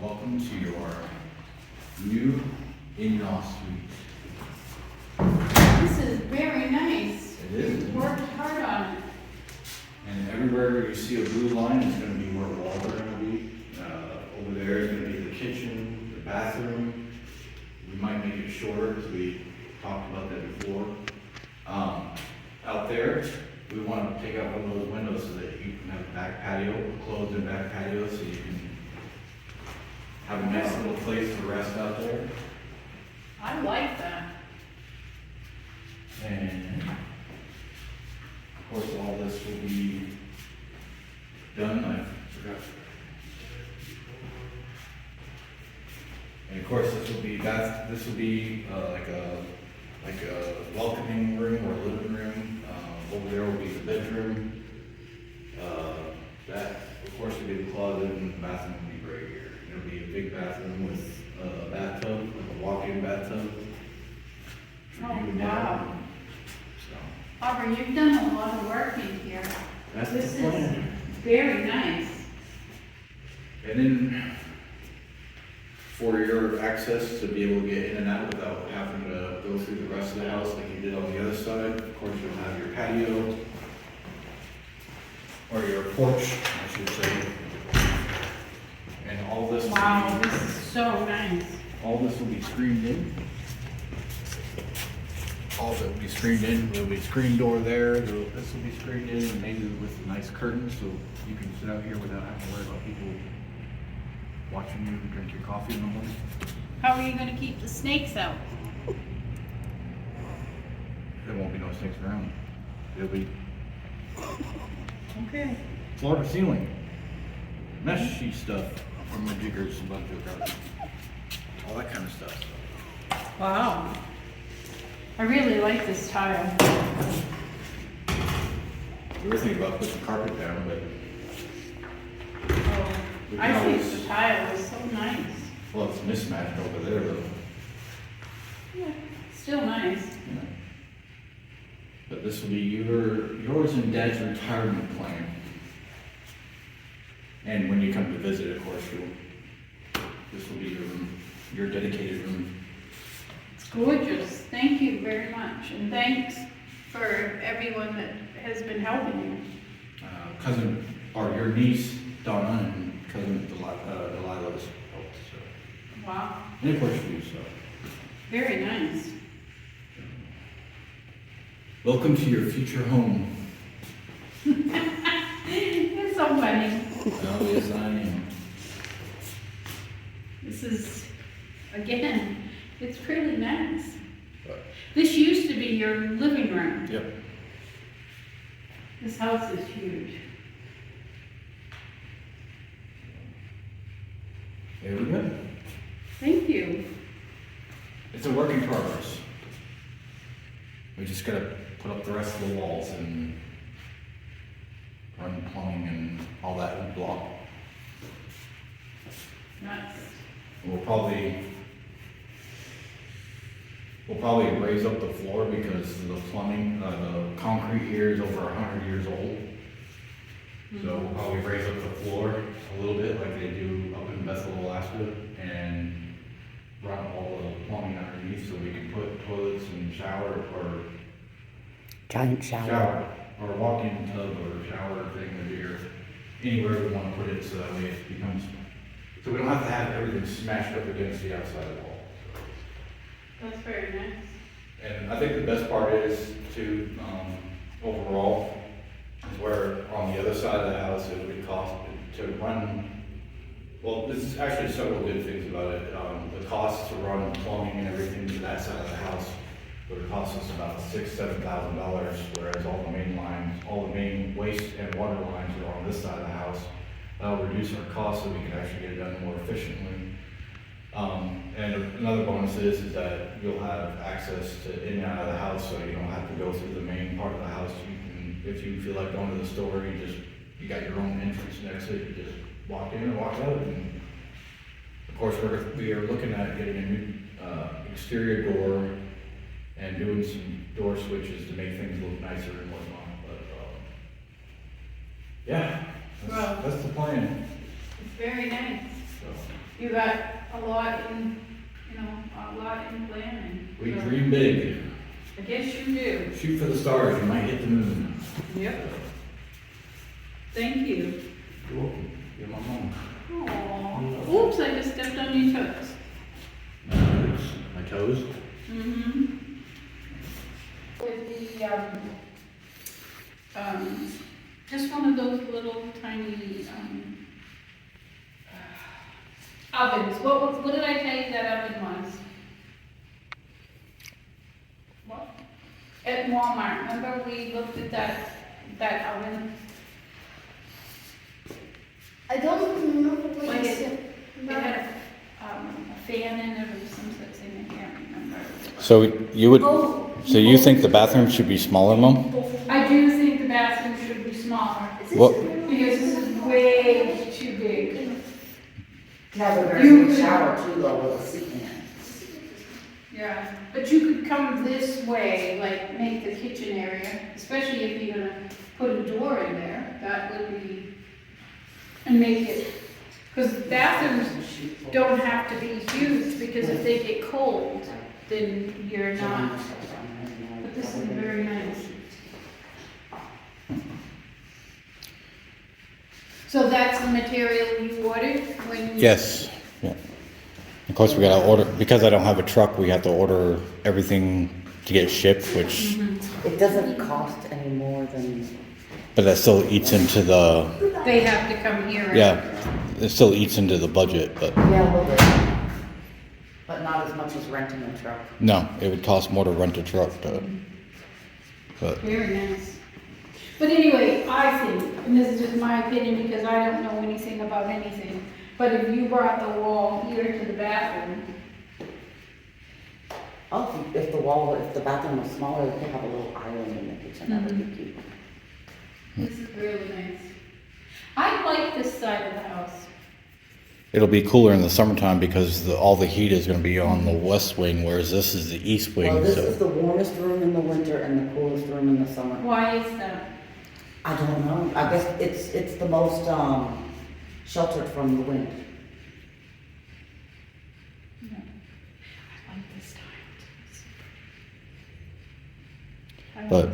Welcome to your new in-law suite. This is very nice. It is. You've worked hard on it. And everywhere you see a blue line is going to be where walls are going to be. Over there is going to be the kitchen, the bathroom. We might make it shorter because we talked about that before. Out there, we want to take out one of those windows so that you can have a back patio, closed in back patio, so you can have a nice little place to rest out there. I like that. And of course, all this will be done. I forgot. And of course, this will be like a welcoming room or living room. Over there will be the bedroom. That of course will be the closet, and the bathroom will be right here. It'll be a big bathroom with a bathtub, like a walk-in bathtub. For Oh, you and Dad. wow. So Aubrey, you've done a lot of work in here. that's This the is plan. very nice. And then for your access to be able to get in and out without having to go through the rest of the house like you did on the other side, of course you'll have your patio, or your porch, I should say. And all this, Wow, this is so nice. all this will be screened in. All of it will be screened in. There'll be a screen door there. This will be screened in, and maybe with nice curtains, so you can sit out here without having to worry about people watching you drink your coffee in the morning. How are you gonna keep the snakes out? There won't be no snakes around. It'll be Okay. floor to ceiling. Mesh sheet stuff from the jiggers, a bunch of garbage. All that kind of stuff. Wow. I really like this tile. We were thinking about putting carpet down, but Oh, we I can think always, the tile is so nice. well, it's mismatched over there though. Yeah, still nice. You know. But this will be yours and Dad's retirement plan. And when you come to visit, of course, this will be your room, your dedicated room. It's gorgeous. Thank you very much. And thanks for everyone that has been helping you. Cousin, or your niece, Donna, and cousin Delilah's helped, so. Wow. And of course you, so. Very nice. Welcome to your future home. It's so funny. Oh, yes, I am. This is, again, it's pretty nice. But, This used to be your living room. yep. This house is huge. There we go. Thank you. It's a work in progress. We just gotta put up the rest of the walls and run plumbing and all that wood block. Nice. We'll probably raise up the floor because the plumbing, the concrete here is over 100 years old. So we'll probably raise up the floor a little bit like they do up in Bethel, Alaska, and run all the plumbing underneath so we can put toilets and shower or Giant shower. or walk-in tub or shower thing or anywhere we want to put it so that way it becomes, so we don't have to have everything smashed up against the outside wall. That's very nice. And I think the best part is to, overall, is where on the other side of the house it would cost to run, well, there's actually several good things about it. The cost to run plumbing and everything to that side of the house would cost us about $6,000–7,000, whereas all the main lines, all the main waste and water lines are on this side of the house. That'll reduce our costs so we can actually get it done more efficiently. And another bonus is that you'll have access to in and out of the house, so you don't have to go through the main part of the house. You can, if you feel like going to the store, you got your own entrance and exit. You just walk in and walk out. And of course, we are looking at getting a new exterior door and doing some door switches to make things look nicer and whatnot. But yeah, Well, that's the plan. it's very nice. So. you got a lot in, a lot in planning. We So, dream big. I guess you do. Shoot for the stars, you might hit the moon. Yep. Thank you. You're welcome. You're my mom. Aww. Oops, I just stepped on your toes. My toes? Mm-hmm. With the, just one of those little tiny, ovens. What did I tell you that oven was? What? At Walmart, remember we looked at that oven? I don't remember what Like you it said. had a fan in it or some such thing, I can't remember. So you would, Oh, so you think the bathroom should be smaller, Mom? I do think the bathroom should be smaller, What, because this is way too big. Have a very You big could- shower too, though, with a sink in it. Yeah, but you could come this way, like make the kitchen area, especially if you're gonna put a door in there, that would be, and make it, because bathrooms don't have to be huge, because if they get cold, then you're not, but this is very nice. So that's the material you ordered when you? yes, yeah. Of course, we gotta order, because I don't have a truck, we have to order everything to get shipped, which, It doesn't cost any more than, but that still eats into the, They have to come here. and- yeah, it still eats into the budget, but yeah, a little bit. But not as much as renting a truck. no, it would cost more to rent a truck to, but, Very nice. But anyway, I think, and this is just my opinion because I don't know anything about anything, but if you brought the wall here to the bathroom, Oh, if the bathroom was smaller, they could have a little island in the kitchen, that would be cute. this is really nice. I like this side of the house. it'll be cooler in the summertime because all the heat is gonna be on the west wing, whereas this is the east Well, wing, this is so. the warmest room in the winter and the coolest room in the summer. Why is that? I don't know, I guess it's the most, sheltered from the wind. I like this tile. But-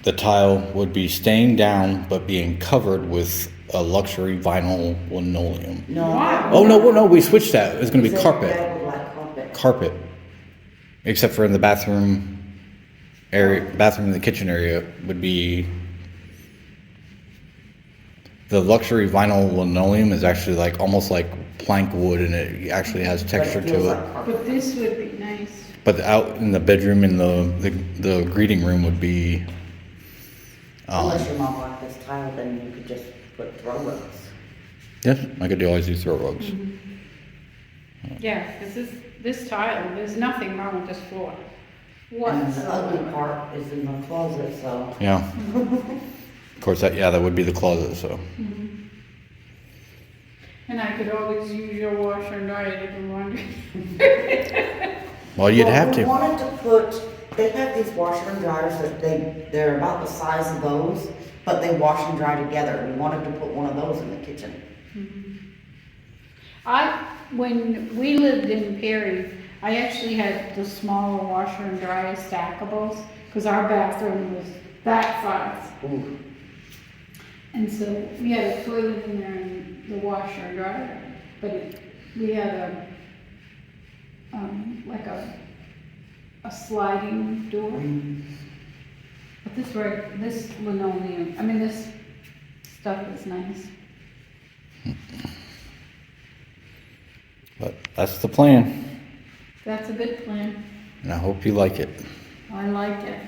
The tile would be staying down, but being covered with a luxury vinyl linoleum. No. Wow. Oh, no, we switched that, it's gonna be It's carpet. bed with like carpet. Carpet, except for in the bathroom area, bathroom and the kitchen area would be, the luxury vinyl linoleum is actually like, almost like plank wood, and it actually has But texture it feels to like it. carpet. But this would be nice. But out in the bedroom, in the greeting room would be, Unless your mom liked this tile, then you could just put throw rugs. yes, I could always do throw rugs. Yeah, because this tile, there's nothing wrong with this floor. And the ugly Whatsoever. part is in the closet, so. Yeah. Of course, that would be the closet, so. And I could always use your washer and dryer to do laundry. Well, you'd Well, have we to. wanted to put, they have these washer and dryers that they're about the size of those, but they wash and dry together. We wanted to put one of those in the kitchen. When we lived in Perry, I actually had the smaller washer and dryer stackables, because our bathroom was that size. Ooh. And so we had a toilet in there and the washer and dryer, but we had like a sliding door. But this linoleum, this stuff is nice. But that's the plan, That's a good plan. and I hope you like it. I like it.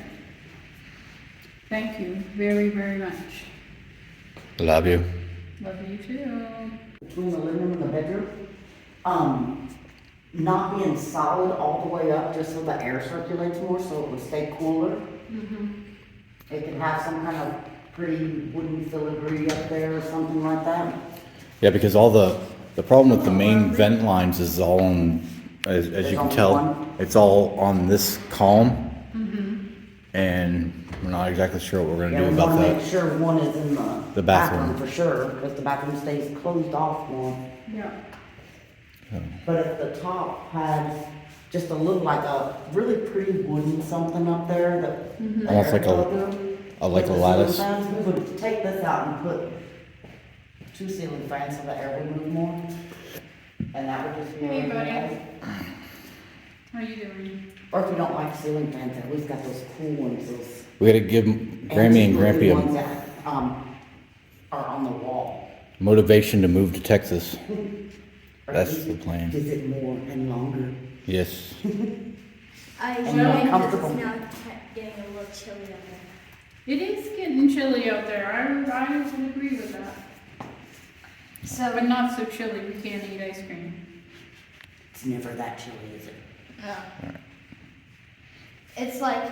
Thank you very, very much. Love you. Love you too. Between the living room and the bedroom, not being solid all the way up, just so the air circulates more, so it would stay cooler. It could have some kind of pretty wooden filigree up there or something like that. Yeah, because all the problem with the main vent lines is all on, as There's you can only tell, one? it's all on this column. And we're not exactly sure what we're gonna Yeah, do we about wanna make that. sure one is in The the bathroom. bathroom for sure, because the bathroom stays closed off more. Yeah. But if the top has just a little, like a really pretty wooden something up there that. the Almost like air go through, like with a the lattice. ceiling fans, we would take this out and put 2 ceiling fans so the air would move more. And that would just be. Hey, really buddy. nice. How you doing? Or if you don't like ceiling fans, at least got those cool ones, those. We gotta give Grammy and antique Grampy ones a that, are on the wall. motivation to move to Texas. Or That's at least the plan. Visit more and longer. Yes. I And think more it's comfortable. now getting a little chilly out there. It is getting chilly out there. I would agree with that. But So, not so chilly, we can't eat ice cream. It's never that chilly, is it? Yeah. it's like